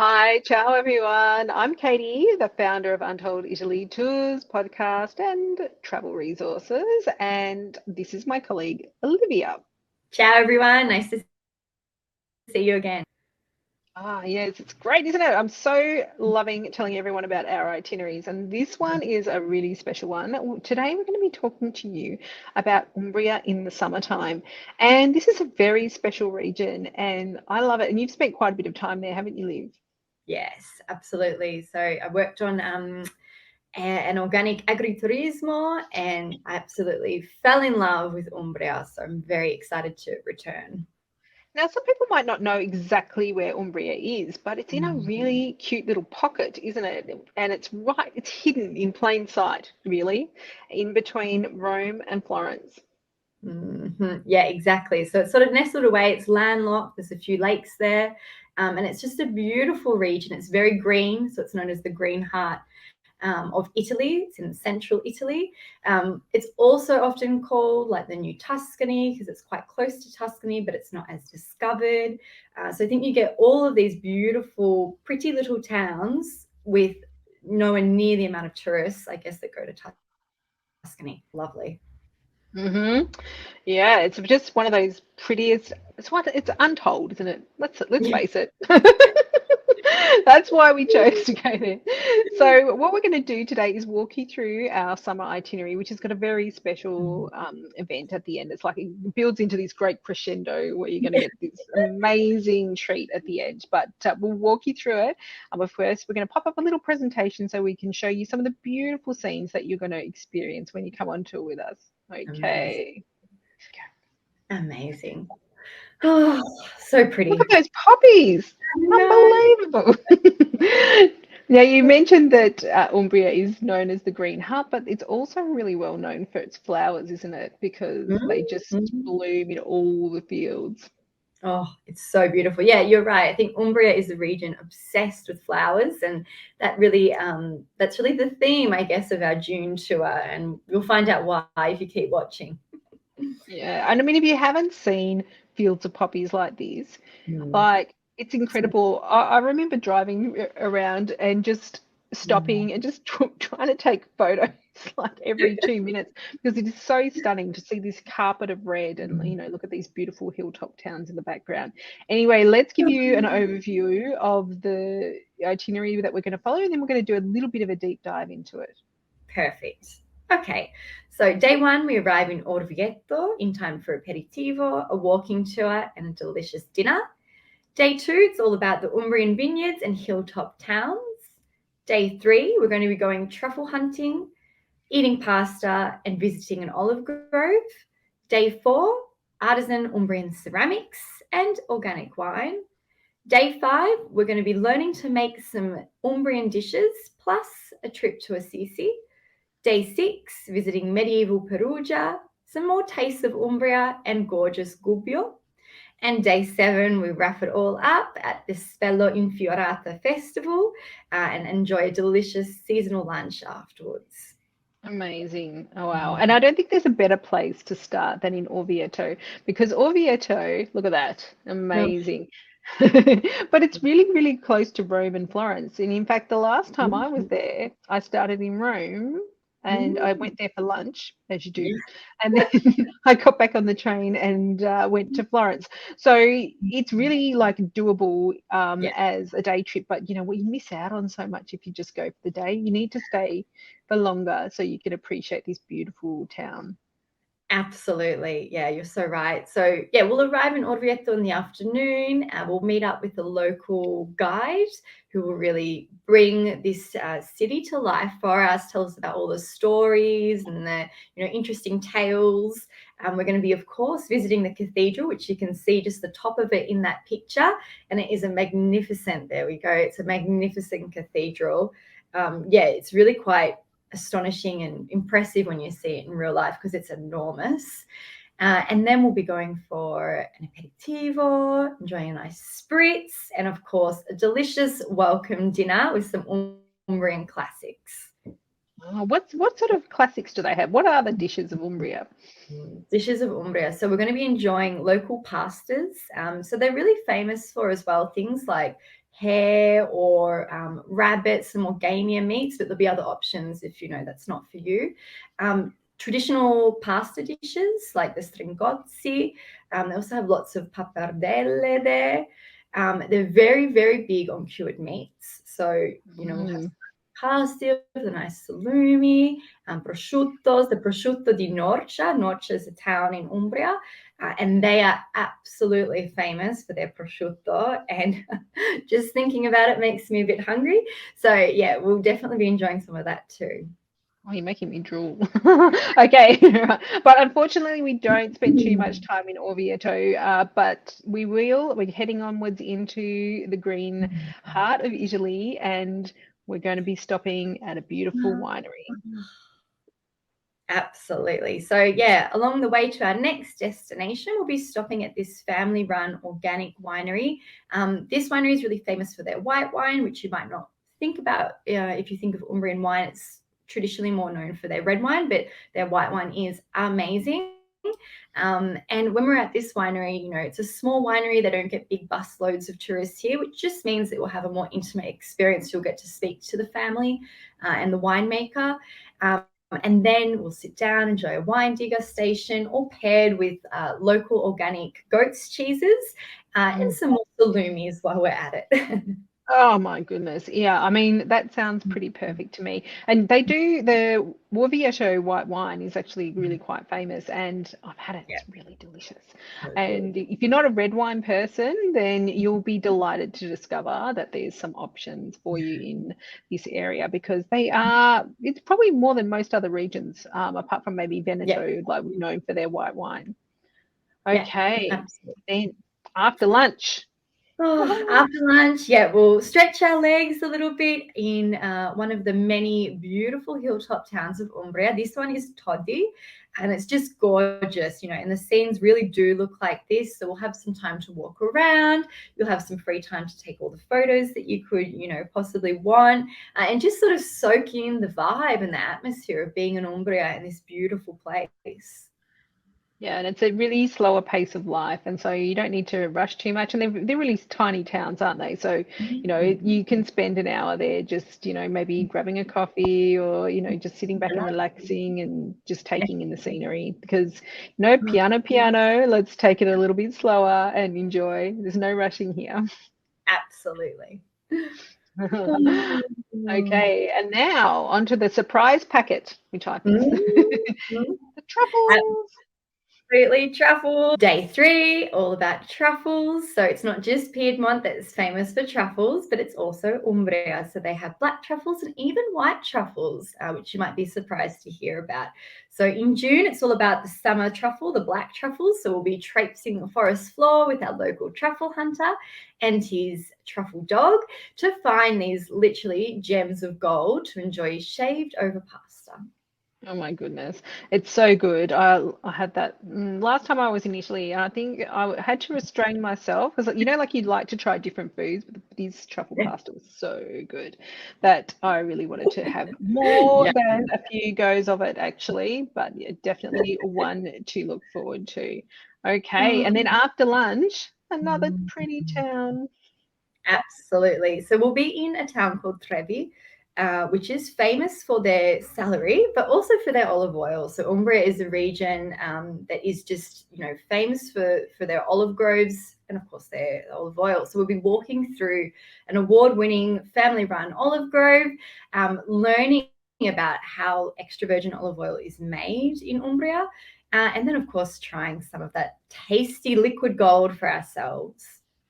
Hi, ciao everyone. I'm Katie, the founder of Untold Italy tours, podcast, and travel resources. And this is my colleague, Olivia. Ciao, everyone. Nice to see you again. Yes, it's great, isn't it? I'm so loving telling everyone about our itineraries. And this one is a really special one. Today, we're going to be talking to you about Umbria in the summertime. And this is a very special region, and I love it. And you've spent quite a bit of time there, haven't you, Liv? Yes, absolutely. So I worked on an organic agriturismo and I absolutely fell in love with Umbria. So I'm very excited to return. Now, some people might not know exactly where Umbria is, but it's in a really cute little pocket, isn't it? And it's hidden in plain sight, really, in between Rome and Florence. Yeah, exactly. So it's sort of nestled away. It's landlocked. There's a few lakes there. And it's just a beautiful region. It's very green. So it's known as the Green Heart of Italy. It's in central Italy. It's also often called like the New Tuscany because it's quite close to Tuscany, but it's not as discovered. So I think you get all of these beautiful, pretty little towns with nowhere near the amount of tourists, I guess, that go to Tuscany. Lovely. Hmm. Yeah, it's just one of those prettiest. It's untold, isn't it? Let's Yeah. face it. That's why we chose to go there. So, what we're going to do today is walk you through our summer itinerary, which has got a very special event at the end. It's like it builds into this great crescendo where you're going to get this amazing treat at the end. But we'll walk you through it. But first, we're going to pop up a little presentation so we can show you some of the beautiful scenes that you're going to experience when you come on tour with us. Amazing. Okay. Amazing. Oh, so Look pretty. at those poppies. No. Unbelievable. Now, you mentioned that Umbria is known as the Green Heart, but it's also really well known for its flowers, isn't it? Because they just Mhm. bloom in all the fields. Oh, it's so beautiful. Yeah, you're right. I think Umbria is a region obsessed with flowers, and that's really the theme, I guess, of our June tour. And you'll find out why if you keep watching. Yeah, and I mean, if you haven't seen fields of poppies like this, Mm. like it's incredible. I remember driving around and just Mm. stopping and just trying to take photos like every 2 minutes because it is so stunning to see this carpet of red and look at these beautiful hilltop towns in the background. Anyway, let's give you an overview of the itinerary that we're going to follow, and then we're going to do a little bit of a deep dive into it. Perfect. Okay, so day one, we arrive in Orvieto in time for aperitivo, a walking tour, and a delicious dinner. Day two, it's all about the Umbrian vineyards and hilltop towns. Day three, we're going to be going truffle hunting, eating pasta, and visiting an olive grove. Day four, artisan Umbrian ceramics and organic wine. Day five, we're going to be learning to make some Umbrian dishes plus a trip to Assisi. Day six, visiting medieval Perugia, some more tastes of Umbria and gorgeous Gubbio. And day seven, we wrap it all up at the Spello Infioratus festival and enjoy a delicious seasonal lunch afterwards. Amazing. Oh, wow. And I don't think there's a better place to start than in Orvieto because Orvieto, look at that, Oh, amazing. But it's really, really close to Rome and Florence. And in fact, the last time I was there, I started in Rome and I went there for lunch, as you do. And then I got back on the train and went to Florence. So it's really like doable yeah. as a day trip. But you know, we miss out on so much if you just go for the day. You need to stay for longer so you can appreciate this beautiful town. Absolutely. Yeah, you're so right. So, yeah, we'll arrive in Orvieto in the afternoon. We'll meet up with a local guide who will really bring this city to life for us, tell us about all the stories and the interesting tales. We're going to be, of course, visiting the cathedral, which you can see just the top of it in that picture. And it is a magnificent, there we go, it's a magnificent cathedral. Yeah, it's really quite astonishing and impressive when you see it in real life because it's enormous. And then we'll be going for an aperitivo, enjoying a nice spritz, and of course, a delicious welcome dinner with some Umbrian classics. Oh, what sort of classics do they have? What are the dishes of Umbria? Dishes of Umbria. So we're going to be enjoying local pastas. So they're really famous for as well things like hare or rabbit, some more gamier meats, but there'll be other options if that's not for you. Traditional pasta dishes like the stringozzi. They also have lots of pappardelle there. They're very, very big on cured meats. So, we'll have pasta with a nice salumi, prosciuttos, the prosciutto di Norcia. Norcia is a town in Umbria, and they are absolutely famous for their prosciutto. And just thinking about it makes me a bit hungry. So, yeah, we'll definitely be enjoying some of that too. Oh, you're making me drool. Okay. But unfortunately, we don't spend too much time in Orvieto, but we're heading onwards into the green heart of Italy, and we're going to be stopping at a beautiful winery. Absolutely. So, yeah, along the way to our next destination, we'll be stopping at this family-run organic winery. This winery is really famous for their white wine, which you might not think about if you think of Umbrian wine. It's traditionally more known for their red wine, but their white wine is amazing. And when we're at this winery, it's a small winery. They don't get big bus loads of tourists here, which just means that we'll have a more intimate experience. You'll get to speak to the family and the winemaker. And then we'll sit down, enjoy a wine degustation, all paired with local organic goat's cheeses and some more salumis while we're at it. Oh my goodness. Yeah, I mean, that sounds pretty perfect to me. And they do the Orvieto white wine is actually really quite famous, and I've had it. It's really delicious. And if you're not a red wine person, then you'll be delighted to discover that there's some options for you in this area, because it's probably more than most other regions, apart from maybe Veneto, like we're known for their white wine. Okay. Then after lunch. After lunch, we'll stretch our legs a little bit in one of the many beautiful hilltop towns of Umbria. This one is Todi, and it's just gorgeous, and the scenes really do look like this. So we'll have some time to walk around. You'll have some free time to take all the photos that you could, possibly want, and just sort of soak in the vibe and the atmosphere of being in Umbria in this beautiful place. Yeah, and it's a really slower pace of life, and so you don't need to rush too much. And they're really tiny towns, aren't they? So, you can spend an hour there just, maybe grabbing a coffee or, just sitting back and relaxing and just taking in the scenery, because, piano, let's take it a little bit slower and enjoy. There's no rushing here. Absolutely. Okay, and now onto the surprise packet, which I think the truffles. Absolutely, truffles. Day 3, all about truffles. So it's not just Piedmont that's famous for truffles, but it's also Umbria. So they have black truffles and even white truffles, which you might be surprised to hear about. So in June, it's all about the summer truffle, the black truffles. So we'll be traipsing the forest floor with our local truffle hunter and his truffle dog to find these literally gems of gold to enjoy shaved over pasta. Oh my goodness, it's so good. I had that last time I was in Italy, and I think I had to restrain myself because, like you'd like to try different foods, but this truffle pasta was so good that I really wanted to have more than a few goes of it, actually. But yeah, definitely one to look forward to. Okay, and then after lunch, another pretty town. Absolutely. So we'll be in a town called Trevi, which is famous for their celery, but also for their olive oil. So Umbria is a region that is just, famous for their olive groves and, of course, their olive oil. So we'll be walking through an award-winning family-run olive grove, learning about how extra virgin olive oil is made in Umbria, and then, of course, trying some of that tasty liquid gold for ourselves.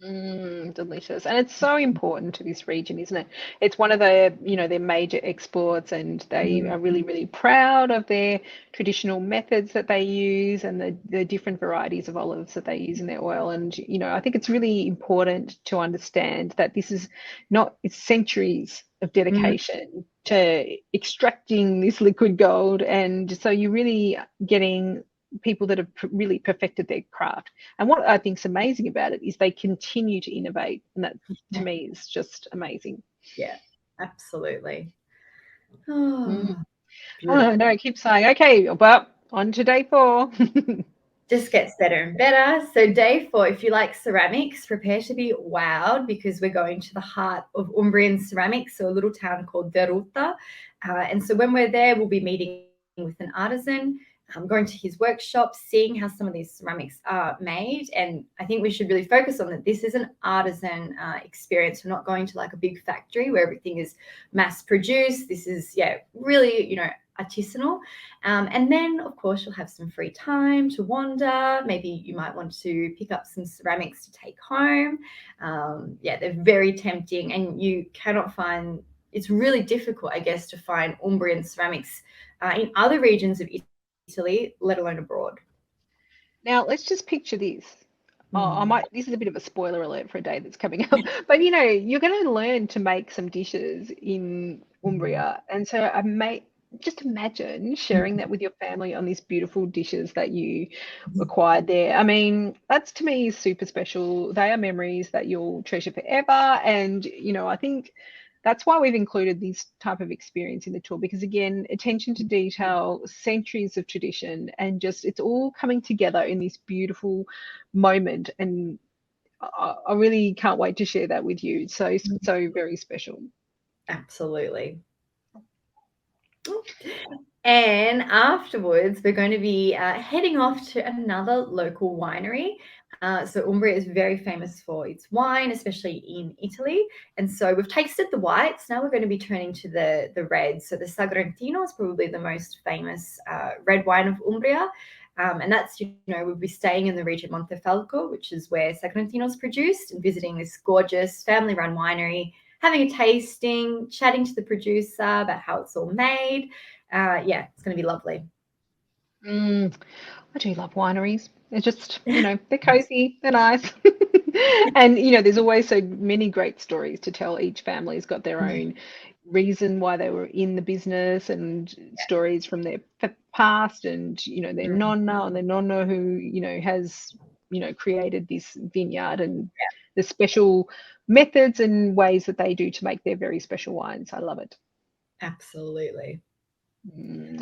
Delicious. And it's so important to this region, isn't it? It's one of their, their major exports, and they are really, really proud of their traditional methods that they use and the different varieties of olives that they use in their oil. And, I think it's really important to understand that this is it's centuries of dedication to extracting this liquid gold. And so you're really getting people that have really perfected their craft. And what I think is amazing about it is they continue to innovate, and that to me is just amazing. Yeah, absolutely. No, keep saying. Okay, but on to day 4. just gets better and better. So day 4, if you like ceramics, prepare to be wowed because we're going to the heart of Umbrian ceramics, so a little town called Deruta. And so when we're there, we'll be meeting with an artisan, going to his workshop, seeing how some of these ceramics are made. And I think we should really focus on that. This is an artisan experience. We're not going to like a big factory where everything is mass produced. This is, really, artisanal. And then, of course, you'll have some free time to wander. Maybe you might want to pick up some ceramics to take home. They're very tempting, and you cannot find, it's really difficult, I guess, to find Umbrian ceramics in other regions of Italy, let alone abroad. Now, let's just picture this. This is a bit of a spoiler alert for a day that's coming up, but you're going to learn to make some dishes in Umbria. And so just imagine sharing that with your family on these beautiful dishes that you acquired there. I mean, that's to me super special. They are memories that you'll treasure forever. And, I think that's why we've included this type of experience in the tour, because again, attention to detail, centuries of tradition, and just it's all coming together in this beautiful moment. And I really can't wait to share that with you. So very special. Absolutely. And afterwards, we're going to be heading off to another local winery. So Umbria is very famous for its wine, especially in Italy. And so we've tasted the whites. Now we're going to be turning to the reds. So the Sagrantino is probably the most famous red wine of Umbria. And that's, we'll be staying in the region Montefalco, which is where Sagrantino is produced, and visiting this gorgeous family-run winery, having a tasting, chatting to the producer about how it's all made. It's going to be lovely. I do love wineries. They're just, they're cozy, they're nice. And, there's always so many great stories to tell. Each family's got their own reason why they were in the business, and stories from their past, and, their nonna who, has, created this vineyard, and the special methods and ways that they do to make their very special wines. I love it. Absolutely.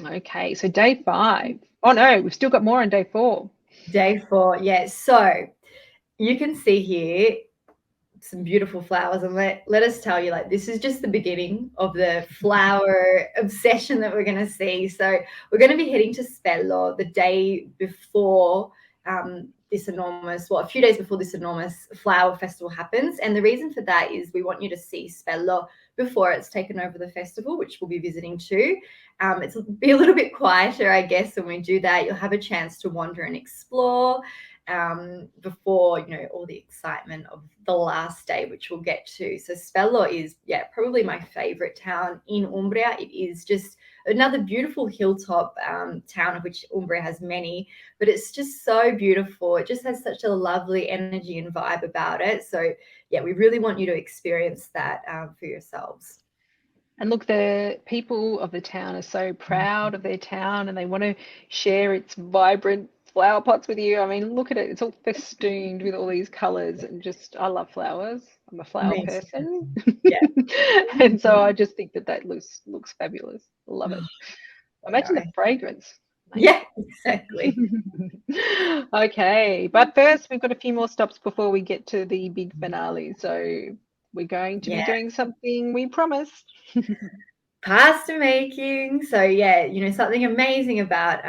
Okay, so day 5. Oh no, we've still got more on day 4. Day 4, yes. So you can see here some beautiful flowers, and let us tell you, like, this is just the beginning of the flower obsession that we're going to see. So we're going to be heading to Spello the day before a few days before this enormous flower festival happens. And the reason for that is we want you to see Spello before it's taken over the festival, which we'll be visiting too. It'll be a little bit quieter, I guess, when we do that. You'll have a chance to wander and explore before, all the excitement of the last day, which we'll get to. So Spello is, probably my favorite town in Umbria. It is just another beautiful hilltop town, of which Umbria has many, but it's just so beautiful. It just has such a lovely energy and vibe about it. So we really want you to experience that for yourselves. And look, the people of the town are so proud of their town, and they want to share its vibrant flower pots with you. I mean, look at it. It's all festooned with all these colors, and just, I love flowers. I'm a flower person. And so I just think that looks fabulous. Love it. Imagine the fragrance. Yeah, exactly. Okay, but first we've got a few more stops before we get to the big finale. So we're going to be doing something we promised. Pasta making. So something amazing about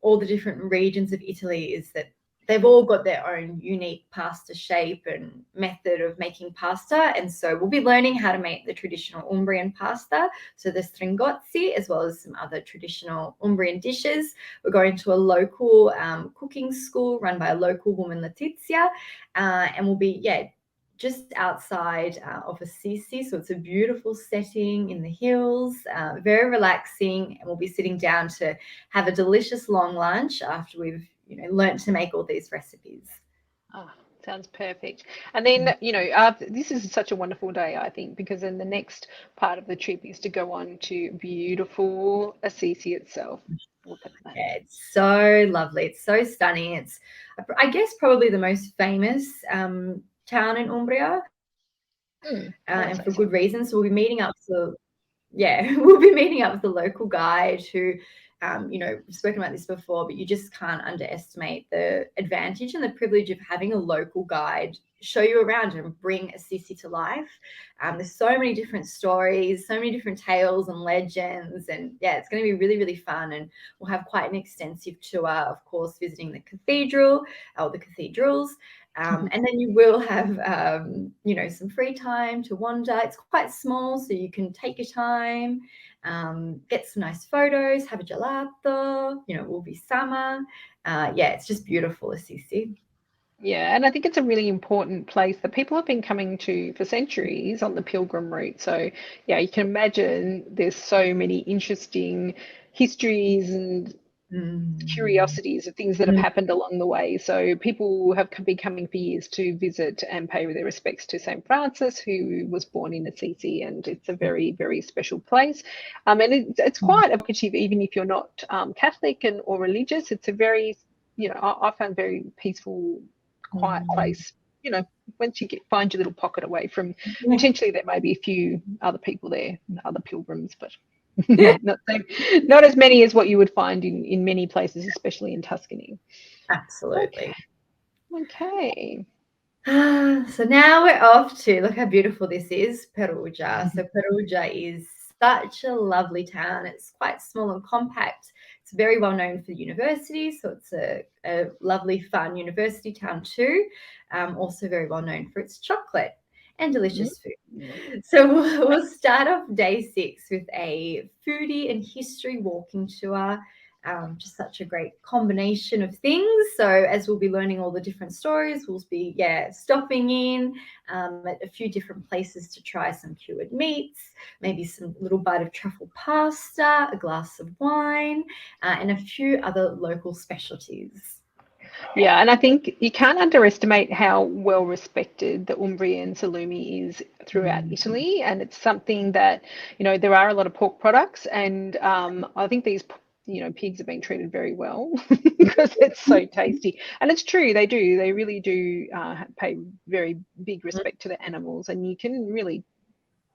all the different regions of Italy is that they've all got their own unique pasta shape and method of making pasta. And so we'll be learning how to make the traditional Umbrian pasta, so the stringozzi, as well as some other traditional Umbrian dishes. We're going to a local cooking school run by a local woman, Letizia, and we'll be, just outside of Assisi. So it's a beautiful setting in the hills, very relaxing, and we'll be sitting down to have a delicious long lunch after we've learned to make all these recipes. Oh, sounds perfect. And then, this is such a wonderful day, I think, because then the next part of the trip is to go on to beautiful Assisi itself. Look at that. Yeah, it's so lovely. It's so stunning. It's, I guess, probably the most famous town in Umbria, and for good reason. So we'll be meeting up with the local guide who you know, we've spoken about this before, but you just can't underestimate the advantage and the privilege of having a local guide show you around and bring Assisi to life. There's so many different stories, so many different tales and legends, and yeah, it's going to be really, really fun. And we'll have quite an extensive tour, of course, visiting the cathedral or the cathedrals. And then you will have, you know, some free time to wander. It's quite small, so you can take your time, get some nice photos, have a gelato. You know, it will be summer. Yeah, it's just beautiful, Assisi. Yeah, and I think it's a really important place that people have been coming to for centuries on the pilgrim route. So, yeah, you can imagine there's so many interesting histories and Mm. curiosities of things that have happened along the way. So people have been coming for years to visit and pay their respects to St. Francis, who was born in Assisi, and it's a very, very special place. And it's quite evocative, even if you're not Catholic or religious. It's a very, you know, I found very peaceful, quiet place. You know, once you find your little pocket away from, Yeah. potentially there may be a few other people there, other pilgrims, but not as many as what you would find in many places, especially in Tuscany. Absolutely. Okay. So now we're off to, look how beautiful this is, Perugia. So Perugia is such a lovely town. It's quite small and compact. It's very well known for universities, so it's a lovely, fun university town too. Also very well known for its chocolate and delicious food. So we'll start off day 6 with a foodie and history walking tour. Just such a great combination of things. So as we'll be learning all the different stories, we'll be stopping in at a few different places to try some cured meats, maybe some little bite of truffle pasta, a glass of wine, and a few other local specialties. Yeah, and I think you can't underestimate how well respected the Umbrian salumi is throughout Italy, and it's something that, you know, there are a lot of pork products, and I think these, you know, pigs have been treated very well because it's so tasty. And it's true, they really do pay very big respect to the animals, and you can really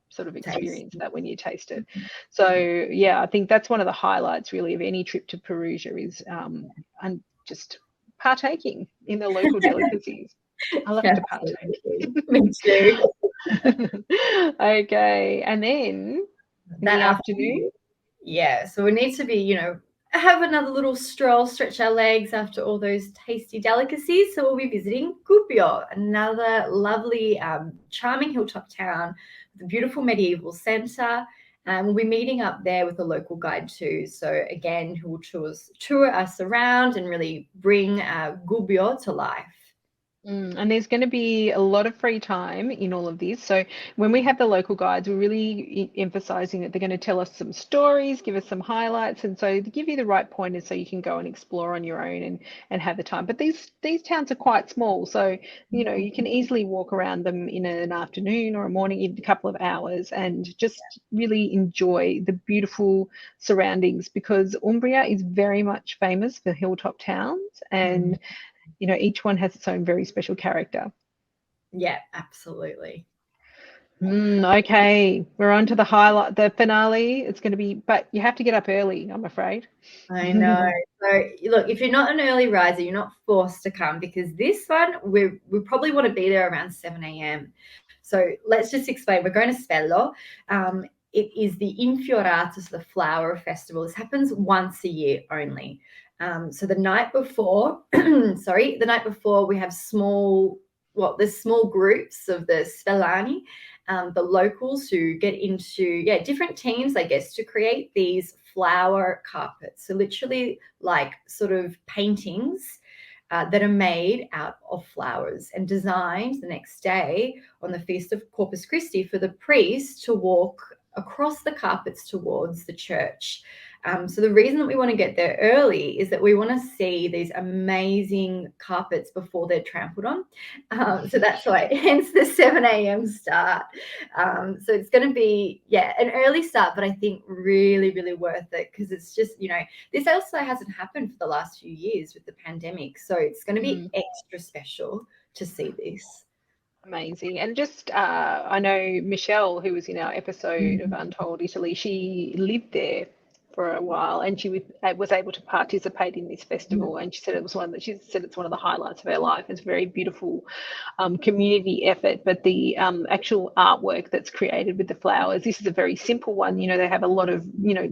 sort of experience that when you taste it. So yeah, I think that's one of the highlights really of any trip to Perugia is and just partaking in the local delicacies. I love to partake. Me too. Okay, and then in That the afternoon. Yeah, so we need to be, you know, have another little stroll, stretch our legs after all those tasty delicacies. So we'll be visiting Gubbio, another lovely, charming hilltop town with a beautiful medieval centre. And we'll be meeting up there with a local guide too. So again, who will tour us around and really bring Gubbio to life. And there's going to be a lot of free time in all of this. So when we have the local guides, we're really emphasizing that they're going to tell us some stories, give us some highlights, and so to give you the right pointers so you can go and explore on your own and have the time. But these towns are quite small, so you know you can easily walk around them in an afternoon or a morning, even a couple of hours, and just really enjoy the beautiful surroundings because Umbria is very much famous for hilltop towns and you know, each one has its own very special character. Yeah, absolutely. Okay, we're on to the finale. It's going to be, but you have to get up early, I'm afraid. I know. So look, if you're not an early riser, you're not forced to come because this one we probably want to be there around 7 a.m. So let's just explain. We're going to Spello. It is the Infioratus, the flower festival. This happens once a year only. So the night before, the night before we have there's small groups of the Spellani, the locals who get into different teams, I guess, to create these flower carpets. So literally like sort of paintings that are made out of flowers and designed the next day on the Feast of Corpus Christi for the priest to walk across the carpets towards the church. So the reason that we want to get there early is that we want to see these amazing carpets before they're trampled on. So that's why, hence the 7 a.m. start. So it's going to be, an early start, but I think really, really worth it because it's just, you know, this also hasn't happened for the last few years with the pandemic. So it's going to be extra special to see this. Amazing. And just, I know Michelle, who was in our episode of Untold Italy, she lived there for a while, and she was able to participate in this festival. And she said it's one of the highlights of her life. It's a very beautiful community effort, but the actual artwork that's created with the flowers. This is a very simple one. They have a lot of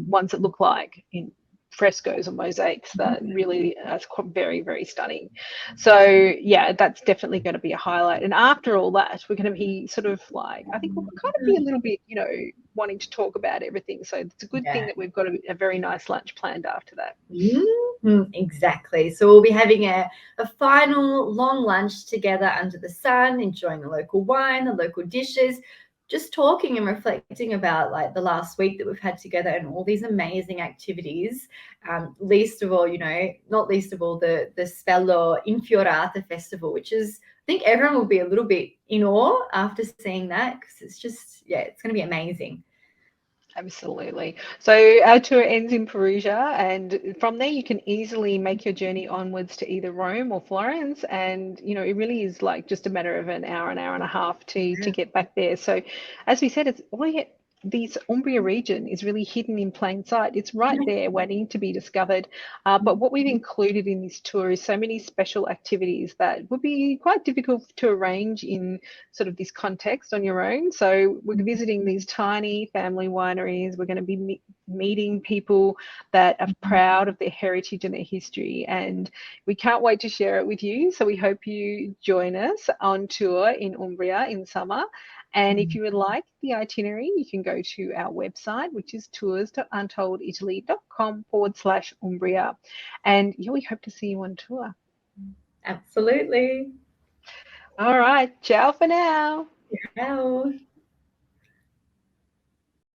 ones that look like in frescoes or mosaics that really are very, very stunning. So yeah, that's definitely going to be a highlight. And after all that, we're going to be sort of like, I think we'll kind of be a little bit, wanting to talk about everything. So it's a good thing that we've got a very nice lunch planned after that. Exactly. So we'll be having a final long lunch together under the sun, enjoying the local wine, the local dishes, just talking and reflecting about like the last week that we've had together and all these amazing activities. Least of all, not least of all, the Spello Infioratus festival, which is, I think everyone will be a little bit in awe after seeing that, because it's just, it's going to be amazing. Absolutely. So our tour ends in Perugia, and from there you can easily make your journey onwards to either Rome or Florence. And it really is like just a matter of an hour and a half to get back there. So as we said, this Umbria region is really hidden in plain sight. It's right there waiting to be discovered. But what we've included in this tour is so many special activities that would be quite difficult to arrange in sort of this context on your own. So we're visiting these tiny family wineries. We're going to be meeting people that are proud of their heritage and their history. And we can't wait to share it with you. So we hope you join us on tour in Umbria in summer. And if you would like the itinerary, you can go to our website, which is tours.untolditaly.com/Umbria. And we hope to see you on tour. Absolutely. All right. Ciao for now. Ciao.